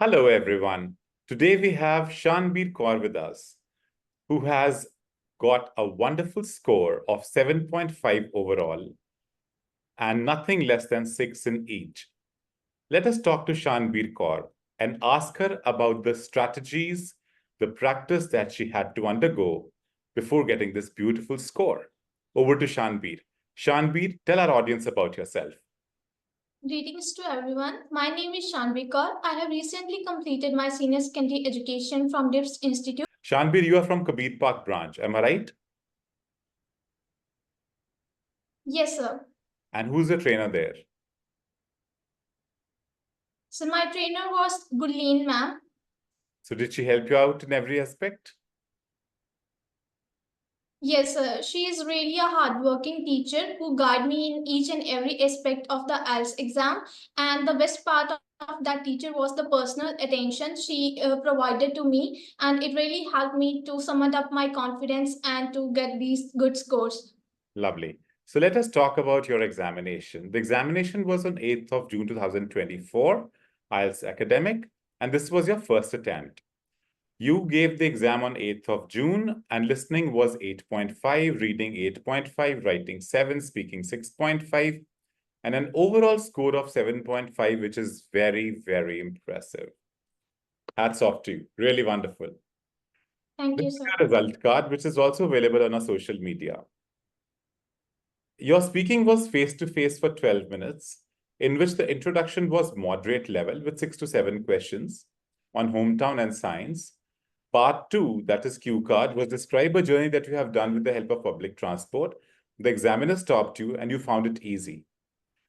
Hello, everyone. Today we have Shanbir Kaur with us, who has got a wonderful score of 7.5 overall and nothing less than 6 in each. Let us talk to Shanbir Kaur and ask her about the strategies, the practice that she had to undergo before getting this beautiful score. Over to Shanbir. Shanbir, tell our audience about yourself. Greetings to everyone. My name is Shanvi Kaur. I have recently completed my senior secondary education from DIPS Institute. Shanbir, you are from Kabir Park branch, am I right? Yes, sir. And who's the trainer there? So my trainer was Gulleen ma'am. So did she help you out in every aspect? Yes, sir. She is really a hardworking teacher who guide me in each and every aspect of the IELTS exam. And the best part of that teacher was the personal attention she provided to me, and it really helped me to sum up my confidence and to get these good scores. Lovely. So let us talk about your examination. The examination was on 8th of June 2024, IELTS academic, and this was your first attempt. You gave the exam on 8th of June, and listening was 8.5, reading 8.5, writing 7, speaking 6.5, and an overall score of 7.5, which is very, very impressive. Hats off to you. Really wonderful. Thank This you, is sir. your result card, which is also available on our social media. Your speaking was face-to-face for 12 minutes, in which the introduction was moderate level with 6 to 7 questions on hometown and science. Part 2, that is Q card, was describe a journey that you have done with the help of public transport. The examiner stopped you and you found it easy.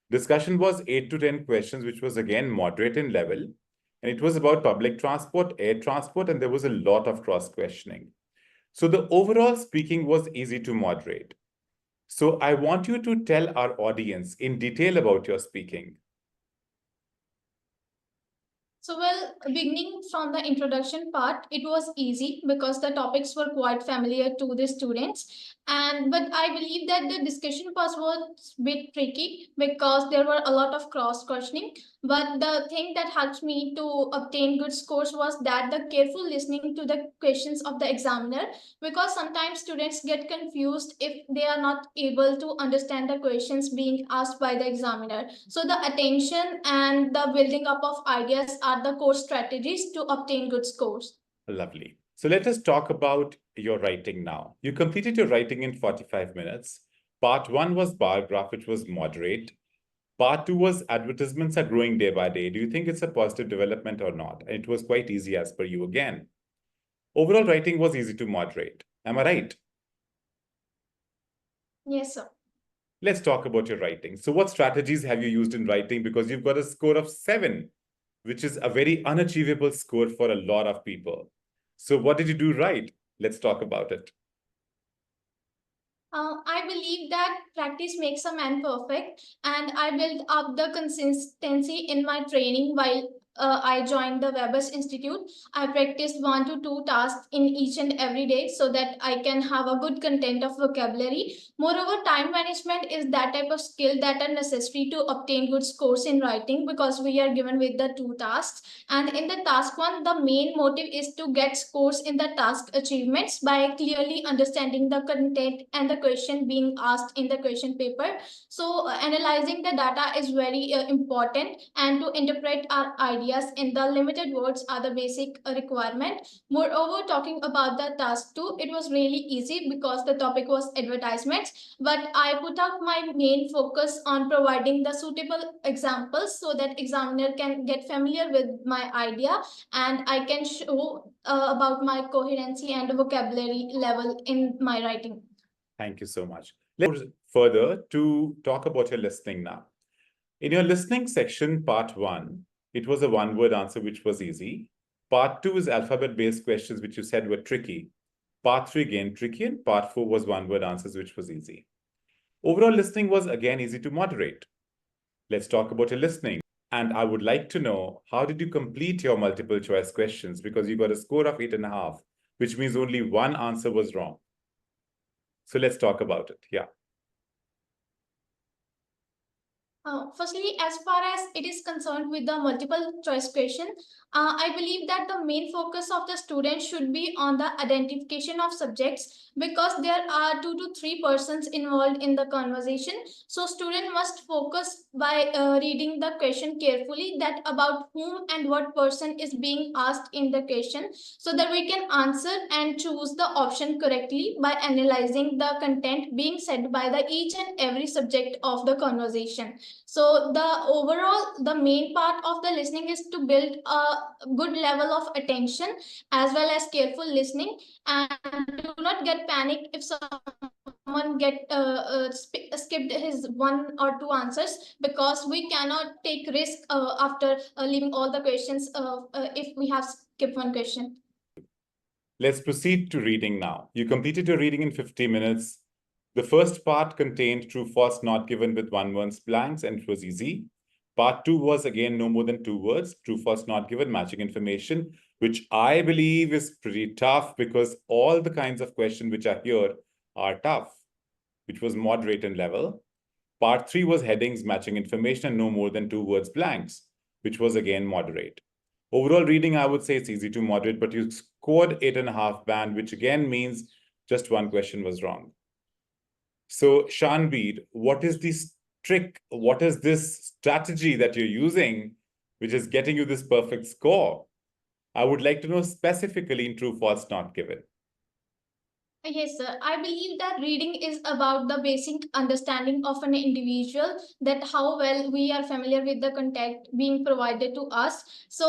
Discussion was 8 to 10 questions, which was again moderate in level. And it was about public transport, air transport, and there was a lot of cross-questioning. So the overall speaking was easy to moderate. So I want you to tell our audience in detail about your speaking. So, well, beginning from the introduction part, it was easy because the topics were quite familiar to the students. But I believe that the discussion part was a bit tricky because there were a lot of cross questioning. But the thing that helped me to obtain good scores was that the careful listening to the questions of the examiner, because sometimes students get confused if they are not able to understand the questions being asked by the examiner. So the attention and the building up of ideas are the core strategies to obtain good scores. Lovely. So let us talk about your writing now. You completed your writing in 45 minutes. Part 1 was bar graph, which was moderate. Part 2 was advertisements are growing day by day. Do you think it's a positive development or not? And it was quite easy as per you again. Overall writing was easy to moderate. Am I right? Yes, sir. Let's talk about your writing. So what strategies have you used in writing? Because you've got a score of 7, which is a very unachievable score for a lot of people. So what did you do right? Let's talk about it. I believe that practice makes a man perfect, and I built up the consistency in my training while I joined the Webers Institute. I practiced 1 to 2 tasks in each and every day so that I can have a good content of vocabulary. Moreover, time management is that type of skill that are necessary to obtain good scores in writing because we are given with the 2 tasks. And in the task one, the main motive is to get scores in the task achievements by clearly understanding the content and the question being asked in the question paper. So, analyzing the data is very important, and to interpret our ideas in the limited words are the basic requirement. Moreover, talking about the task 2, it was really easy because the topic was advertisements, but I put up my main focus on providing the suitable examples so that examiner can get familiar with my idea, and I can show about my coherency and vocabulary level in my writing. Thank you so much. Let's go further to talk about your listening now. In your listening section, part 1, it was a one-word answer, which was easy. Part 2 is alphabet-based questions, which you said were tricky. Part 3 again tricky, and part 4 was one-word answers, which was easy. Overall listening was again easy to moderate. Let's talk about your listening. And I would like to know, how did you complete your multiple choice questions? Because you got a score of 8.5, which means only one answer was wrong. So let's talk about it. Yeah. Firstly, as far as it is concerned with the multiple choice question, I believe that the main focus of the student should be on the identification of subjects, because there are 2 to 3 persons involved in the conversation. So student must focus by reading the question carefully, that about whom and what person is being asked in the question, so that we can answer and choose the option correctly by analyzing the content being said by the each and every subject of the conversation. So the main part of the listening is to build a good level of attention as well as careful listening, and do not get panic if someone skipped his 1 or 2 answers, because we cannot take risk after leaving all the questions if we have skipped one question. Let's proceed to reading now. You completed your reading in 50 minutes. The first part contained true, false, not given with 1 word blanks, and it was easy. Part 2 was again no more than 2 words, true, false, not given, matching information, which I believe is pretty tough, because all the kinds of questions which are here are tough, which was moderate in level. Part 3 was headings, matching information, and no more than 2 words blanks, which was again moderate. Overall reading, I would say it's easy to moderate, but you scored 8.5 band, which again means just 1 question was wrong. So Shanbir, what is this trick? What is this strategy that you're using, which is getting you this perfect score? I would like to know specifically in true, false, not given. Yes, sir. I believe that reading is about the basic understanding of an individual, that how well we are familiar with the content being provided to us. So,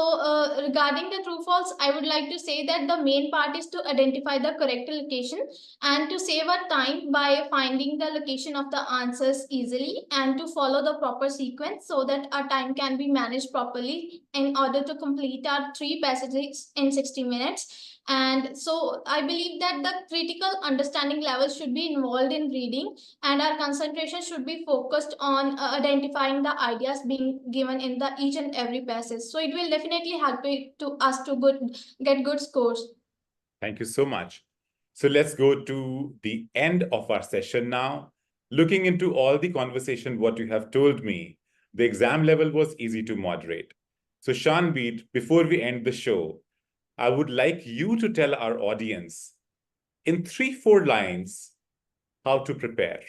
regarding the true false, I would like to say that the main part is to identify the correct location and to save our time by finding the location of the answers easily, and to follow the proper sequence so that our time can be managed properly in order to complete our 3 passages in 60 minutes. And so I believe that the critical understanding level should be involved in reading, and our concentration should be focused on identifying the ideas being given in the each and every passage. So it will definitely help us to get good scores. Thank you so much. So let's go to the end of our session now. Looking into all the conversation, what you have told me, the exam level was easy to moderate. So Shanbir, before we end the show, I would like you to tell our audience in 3-4 lines how to prepare.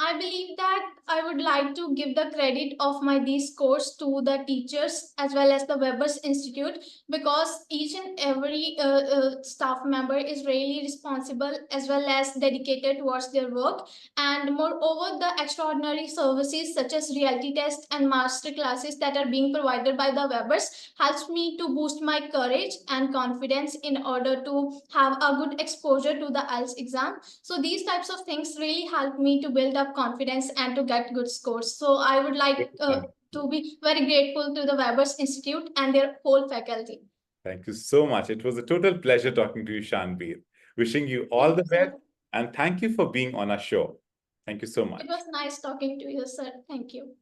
I believe that I would like to give the credit of these scores to the teachers as well as the Webers Institute, because each and every staff member is really responsible as well as dedicated towards their work. And moreover, the extraordinary services such as reality tests and master classes that are being provided by the Webers helps me to boost my courage and confidence in order to have a good exposure to the IELTS exam. So these types of things really help me to build up confidence and to get good scores. So I would like to be very grateful to the Webers Institute and their whole faculty. Thank you so much. It was a total pleasure talking to you, Shanbir. Wishing you all the best, and thank you for being on our show. Thank you so much. It was nice talking to you, sir. Thank you.